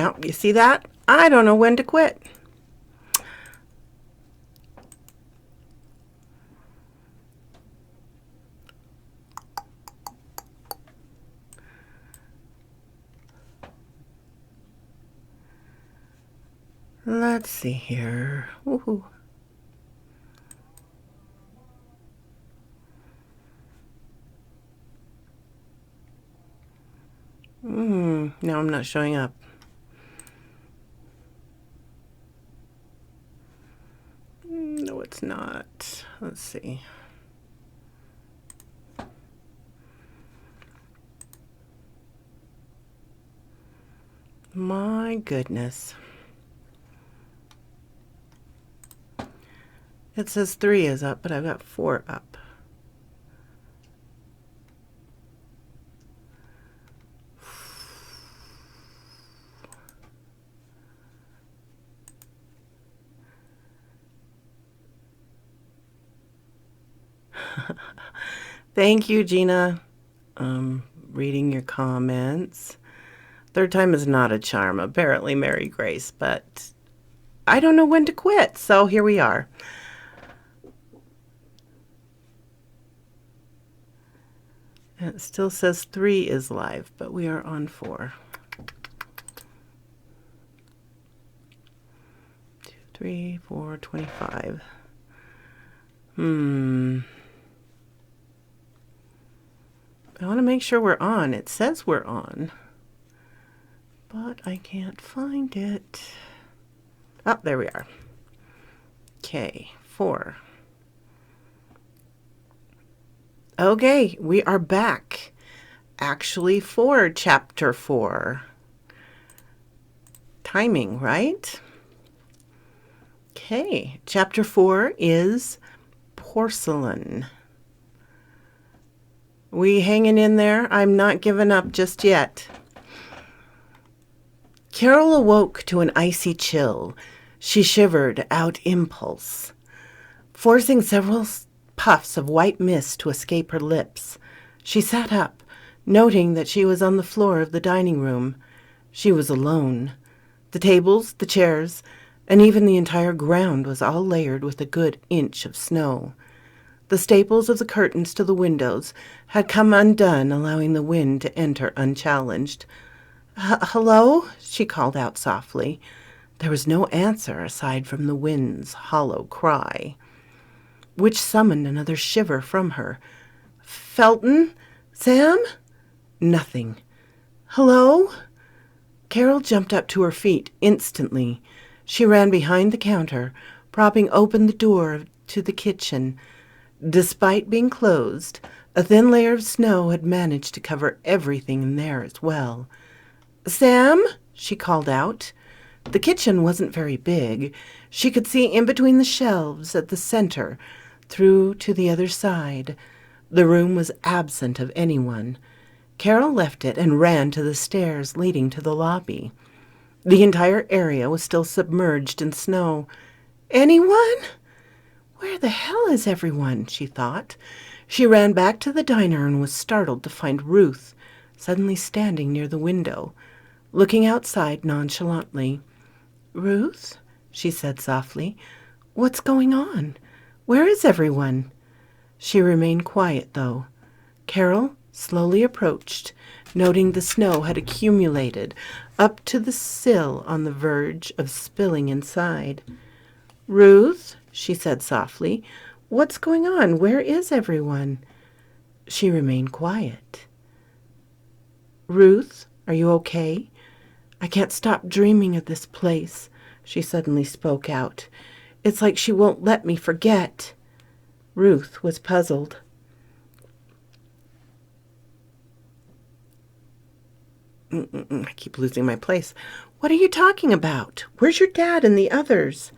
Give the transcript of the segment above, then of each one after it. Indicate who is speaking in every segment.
Speaker 1: Now, you see that? I don't know when to quit. Let's see here. Woohoo. No, I'm not showing up. No, it's not. Let's see. My goodness. It says 3 is up, but I've got 4 up. Thank you, Gina. Reading your comments. Third time is not a charm, apparently, Mary Grace, but I don't know when to quit, so here we are. And it still says 3 is live, but we are on 4. 2, 3, 4, 25. I want to make sure we're on. It says we're on, but I can't find it. Oh, there we are. Okay, 4. Okay, we are back. Actually, for chapter 4. Timing, right? Okay, chapter 4 is porcelain. We hanging in there? I'm not giving up just yet. Carol awoke to an icy chill. She shivered out impulse, forcing several puffs of white mist to escape her lips. She sat up, noting that she was on the floor of the dining room. She was alone. The tables, the chairs, and even the entire ground was all layered with a good inch of snow. The staples of the curtains to the windows had come undone, allowing the wind to enter unchallenged. "Hello?" she called out softly. There was no answer aside from the wind's hollow cry, which summoned another shiver from her. "Felton? Sam?" Nothing. "Hello?" Carol jumped up to her feet instantly. She ran behind the counter, propping open the door to the kitchen. Despite being closed, a thin layer of snow had managed to cover everything in there as well. "Sam?" she called out. The kitchen wasn't very big. She could see in between the shelves at the center, through to the other side. The room was absent of anyone. Carol left it and ran to the stairs leading to the lobby. The entire area was still submerged in snow. "Anyone? Where the hell is everyone?" she thought. She ran back to the diner and was startled to find Ruth suddenly standing near the window, looking outside nonchalantly. "Ruth," she said softly, "what's going on? Where is everyone?" She remained quiet, though. Carol slowly approached, noting the snow had accumulated up to the sill on the verge of spilling inside. "Ruth," she said softly, "what's going on? Where is everyone?" She remained quiet. "Ruth, are you okay? I can't stop dreaming of this place," she suddenly spoke out. "It's like she won't let me forget." Ruth was puzzled. I keep losing my place. "What are you talking about? Where's your dad and the others?"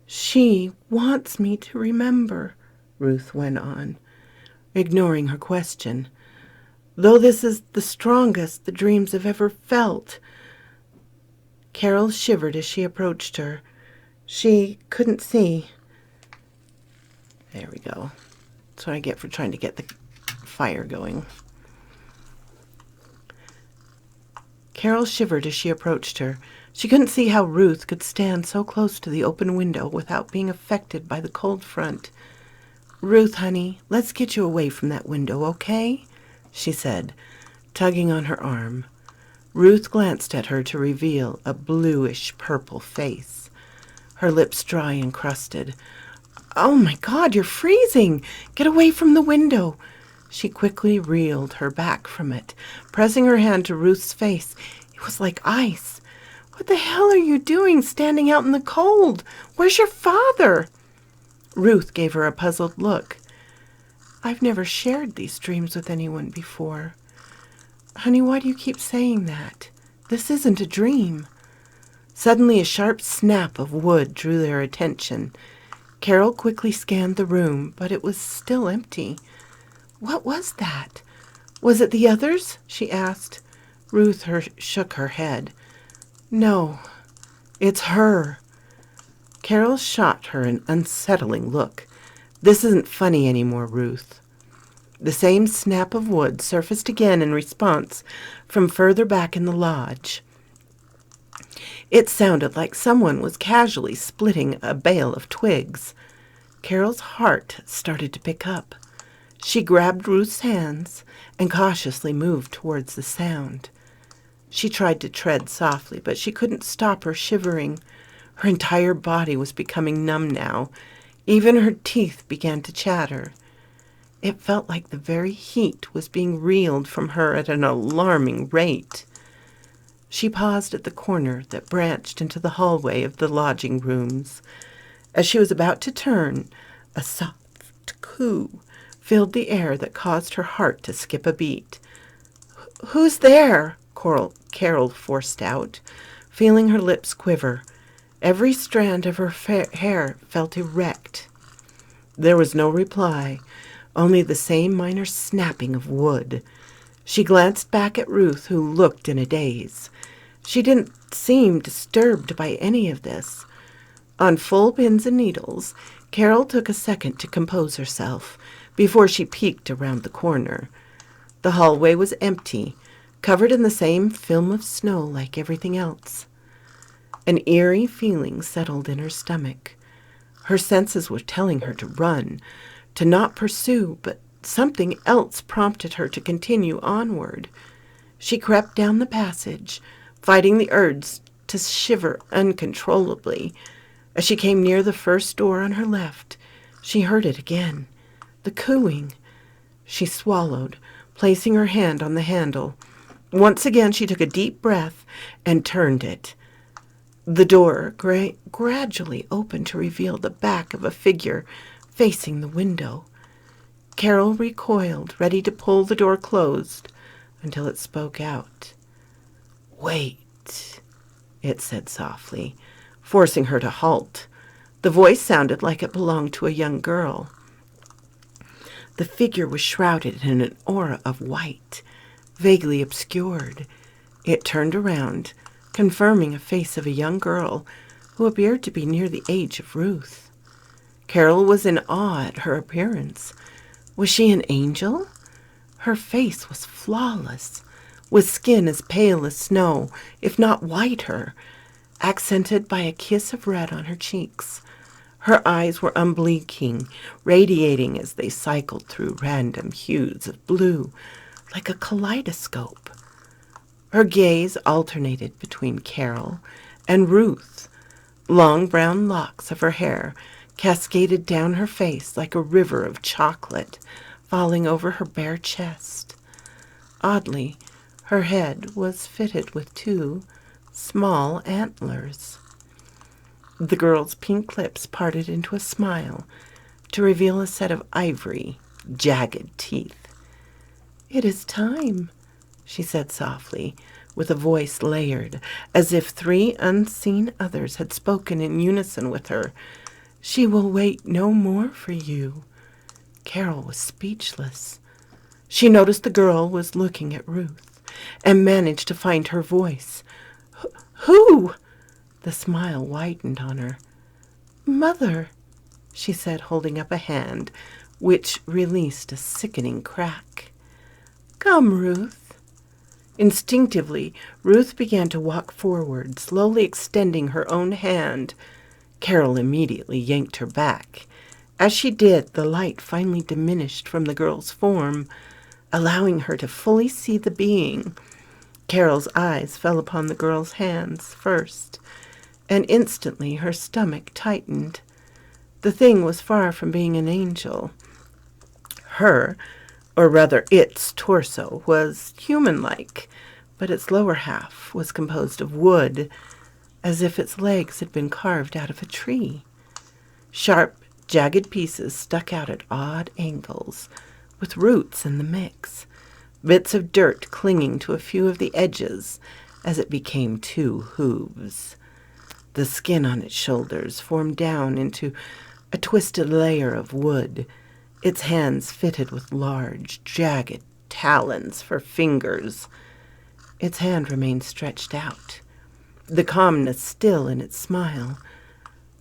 Speaker 1: "She wants me to remember," Ruth went on, ignoring her question. "Though this is the strongest the dreams have ever felt." Carol shivered as she approached her. She couldn't see. There we go. That's what I get for trying to get the fire going. Carol shivered as she approached her. She couldn't see how Ruth could stand so close to the open window without being affected by the cold front. "Ruth, honey, let's get you away from that window, okay?" she said, tugging on her arm. Ruth glanced at her to reveal a bluish-purple face, her lips dry and crusted. "Oh, my God, you're freezing! Get away from the window!" She quickly reeled her back from it, pressing her hand to Ruth's face. It was like ice. "What the hell are you doing standing out in the cold? Where's your father?" Ruth gave her a puzzled look. "I've never shared these dreams with anyone before." "Honey, why do you keep saying that? This isn't a dream." Suddenly a sharp snap of wood drew their attention. Carol quickly scanned the room, but it was still empty. What was that? Was it the others? She asked. Ruth shook her head. "No, it's her." Carol shot her an unsettling look. "This isn't funny anymore, Ruth." The same snap of wood surfaced again in response from further back in the lodge. It sounded like someone was casually splitting a bale of twigs. Carol's heart started to pick up. She grabbed Ruth's hands and cautiously moved towards the sound. She tried to tread softly, but she couldn't stop her shivering. Her entire body was becoming numb now. Even her teeth began to chatter. It felt like the very heat was being reeled from her at an alarming rate. She paused at the corner that branched into the hallway of the lodging rooms. As she was about to turn, a soft coo filled the air that caused her heart to skip a beat. "Who's there?" Carol forced out, feeling her lips quiver. Every strand of her hair felt erect. There was no reply, only the same minor snapping of wood. She glanced back at Ruth, who looked in a daze. She didn't seem disturbed by any of this. On full pins and needles, Carol took a second to compose herself before she peeked around the corner. The hallway was empty, covered in the same film of snow like everything else. An eerie feeling settled in her stomach. Her senses were telling her to run, to not pursue, but something else prompted her to continue onward. She crept down the passage, fighting the urge to shiver uncontrollably. As she came near the first door on her left, she heard it again, the cooing. She swallowed, placing her hand on the handle. Once again she took a deep breath and turned it. The door gradually opened to reveal the back of a figure facing the window. Carol recoiled, ready to pull the door closed, until it spoke out. "Wait," it said softly, forcing her to halt. The voice sounded like it belonged to a young girl. The figure was shrouded in an aura of white, vaguely obscured. It turned around, confirming a face of a young girl who appeared to be near the age of Ruth. Carol was in awe at her appearance. Was she an angel? Her face was flawless, with skin as pale as snow, if not whiter, accented by a kiss of red on her cheeks. Her eyes were unblinking, radiating as they cycled through random hues of blue, like a kaleidoscope. Her gaze alternated between Carol and Ruth. Long brown locks of her hair cascaded down her face like a river of chocolate, falling over her bare chest. Oddly, her head was fitted with 2 small antlers. The girl's pink lips parted into a smile to reveal a set of ivory, jagged teeth. "It is time," she said softly, with a voice layered, as if 3 unseen others had spoken in unison with her. "She will wait no more for you." Carol was speechless. She noticed the girl was looking at Ruth and managed to find her voice. "Who?" The smile widened on her. "Mother," she said, holding up a hand, which released a sickening crack. "Come, Ruth." Instinctively, Ruth began to walk forward, slowly extending her own hand. Carol immediately yanked her back. As she did, the light finally diminished from the girl's form, allowing her to fully see the being. Carol's eyes fell upon the girl's hands first, and instantly her stomach tightened. The thing was far from being an angel. Her, or rather its torso, was human-like, but its lower half was composed of wood, as if its legs had been carved out of a tree. Sharp, jagged pieces stuck out at odd angles, with roots in the mix, bits of dirt clinging to a few of the edges as it became two hooves. The skin on its shoulders formed down into a twisted layer of wood, its hands fitted with large, jagged talons for fingers. Its hand remained stretched out, the calmness still in its smile.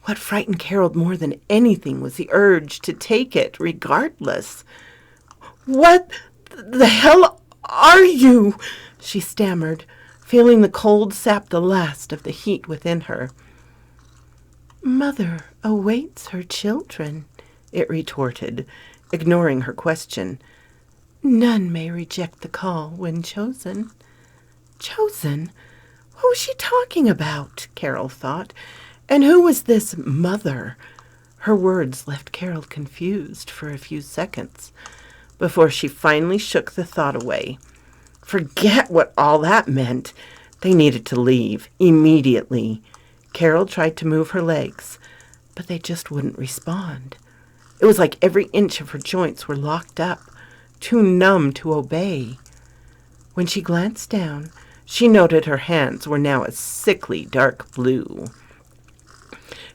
Speaker 1: What frightened Carol more than anything was the urge to take it, regardless. "What the hell are you?" she stammered, feeling the cold sap the last of the heat within her. "Mother awaits her children," it retorted, ignoring her question. "None may reject the call when chosen." Chosen? What was she talking about? Carol thought. And who was this mother? Her words left Carol confused for a few seconds before she finally shook the thought away. Forget what all that meant. They needed to leave immediately. Carol tried to move her legs, but they just wouldn't respond. It was like every inch of her joints were locked up, too numb to obey. When she glanced down, she noted her hands were now a sickly dark blue.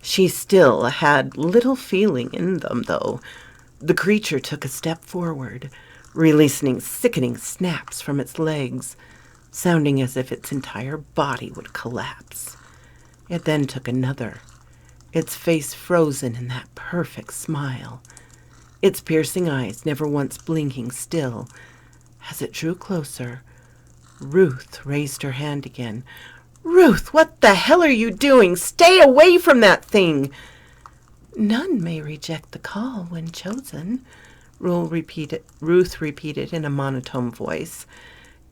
Speaker 1: She still had little feeling in them, though. The creature took a step forward, releasing sickening snaps from its legs, sounding as if its entire body would collapse. It then took another, its face frozen in that perfect smile, its piercing eyes never once blinking still. As it drew closer, Ruth raised her hand again. "Ruth, what the hell are you doing? Stay away from that thing!" "None may reject the call when chosen," Ruth repeated in a monotone voice.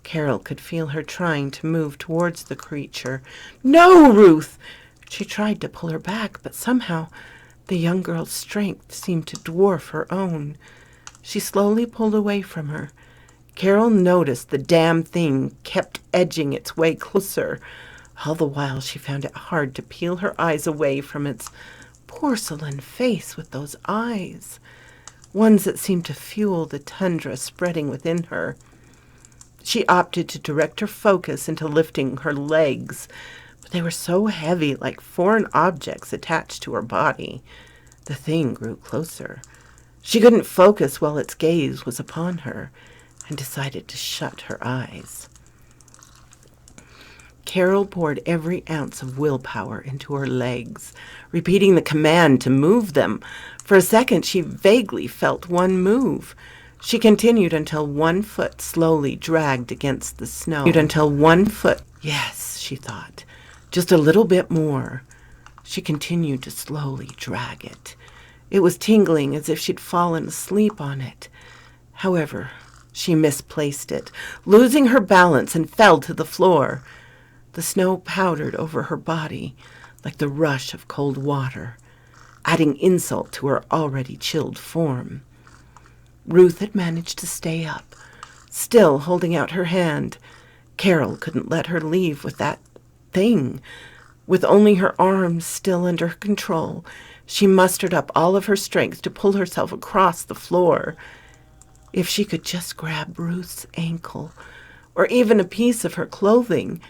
Speaker 1: Carol could feel her trying to move towards the creature. "No, Ruth!" She tried to pull her back, but somehow the young girl's strength seemed to dwarf her own. She slowly pulled away from her. Carol noticed the damn thing kept edging its way closer. All the while she found it hard to peel her eyes away from its porcelain face with those eyes, ones that seemed to fuel the tundra spreading within her. She opted to direct her focus into lifting her legs, but they were so heavy, like foreign objects attached to her body. The thing grew closer. She couldn't focus while its gaze was upon her, and decided to shut her eyes. Carol poured every ounce of willpower into her legs, repeating the command to move them. For a second, she vaguely felt one move. She continued until one foot slowly dragged against the snow. Yes, she thought, just a little bit more. She continued to slowly drag it. It was tingling as if she'd fallen asleep on it. However, she misplaced it, losing her balance, and fell to the floor. The snow powdered over her body like the rush of cold water, adding insult to her already chilled form. Ruth had managed to stay up, still holding out her hand. Carol couldn't let her leave with that thing. With only her arms still under her control, she mustered up all of her strength to pull herself across the floor. If she could just grab Ruth's ankle, or even a piece of her clothing.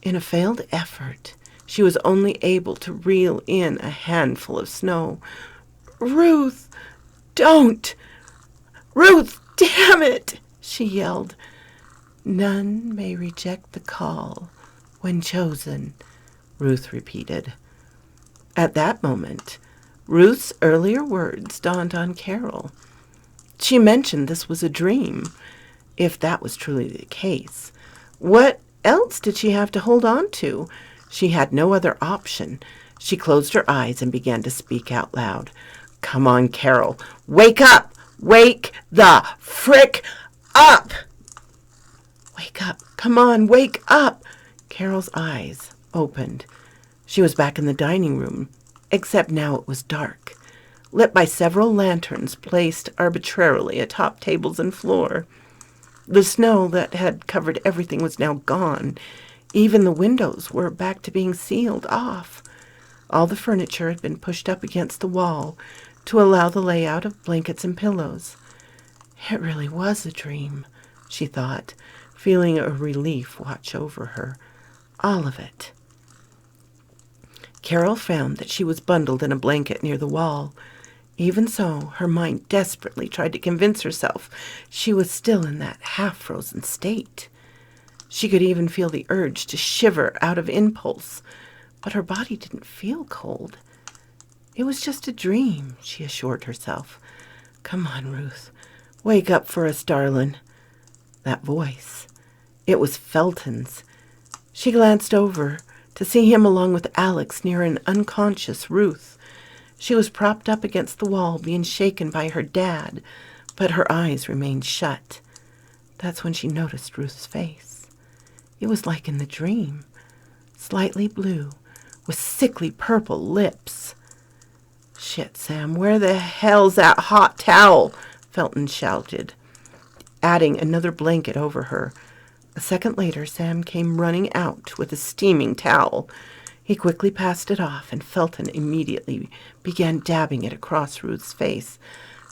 Speaker 1: In a failed effort, she was only able to reel in a handful of snow. "Ruth, don't! Ruth, damn it!" she yelled. "None may reject the call when chosen," Ruth repeated. At that moment, Ruth's earlier words dawned on Carol. She mentioned this was a dream, if that was truly the case. What else did she have to hold on to? She had no other option. She closed her eyes and began to speak out loud. Come on, Carol. Wake up! Wake the frick up! Wake up. Come on, wake up! Carol's eyes opened. She was back in the dining room, except now it was dark, lit by several lanterns placed arbitrarily atop tables and floor. The snow that had covered everything was now gone. Even the windows were back to being sealed off. All the furniture had been pushed up against the wall to allow the layout of blankets and pillows. It really was a dream, she thought, feeling a relief wash over her. All of it. Carol found that she was bundled in a blanket near the wall. Even so, her mind desperately tried to convince herself she was still in that half-frozen state. She could even feel the urge to shiver out of impulse, but her body didn't feel cold. It was just a dream, she assured herself. Come on, Ruth. Wake up for us, darling. That voice. It was Felton's. She glanced over to see him along with Alex near an unconscious Ruth. She was propped up against the wall, being shaken by her dad, but her eyes remained shut. That's when she noticed Ruth's face. It was like in the dream, slightly blue, with sickly purple lips. Shit, Sam, where the hell's that hot towel? Felton shouted, adding another blanket over her. A second later, Sam came running out with a steaming towel. He quickly passed it off, and Felton immediately began dabbing it across Ruth's face.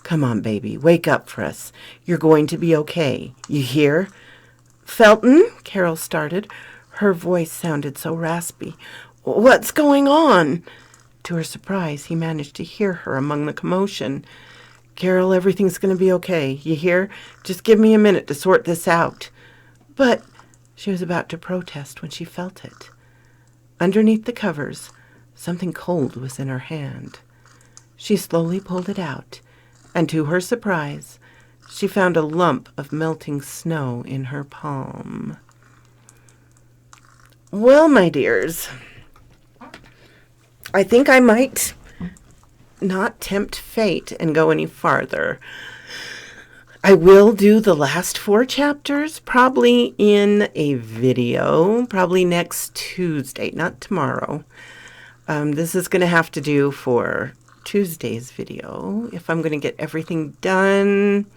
Speaker 1: Come on, baby, wake up for us. You're going to be okay. You hear? Felton, Carol started. Her voice sounded so raspy. What's going on? To her surprise, he managed to hear her among the commotion. Carol, everything's going to be okay. You hear? Just give me a minute to sort this out. But she was about to protest when she felt it. Underneath the covers, something cold was in her hand. She slowly pulled it out, and to her surprise, she found a lump of melting snow in her palm. Well, my dears, I think I might not tempt fate and go any farther. I will do the last 4 chapters probably in a video, probably next Tuesday, not tomorrow. This is going to have to do for Tuesday's video if I'm going to get everything done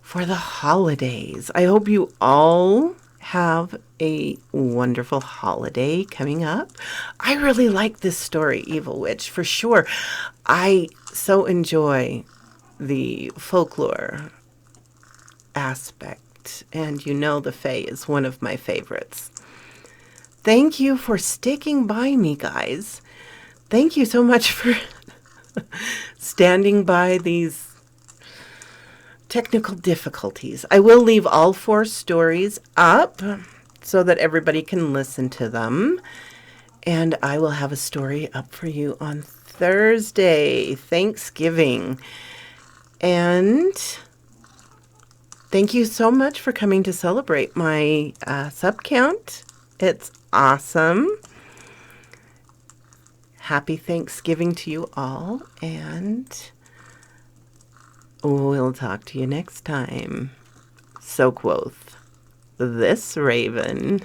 Speaker 1: for the holidays. I hope you all have a wonderful holiday coming up. I really like this story, Evil Witch, for sure. I so enjoy the folklore aspect, and you know the Fae is one of my favorites. Thank you for sticking by me, guys. Thank you so much for standing by these technical difficulties. I will leave all 4 stories up so that everybody can listen to them, and I will have a story up for you on Thursday, Thanksgiving. And thank you so much for coming to celebrate my sub count. It's awesome. Happy Thanksgiving to you all, and we'll talk to you next time. So quoth this raven.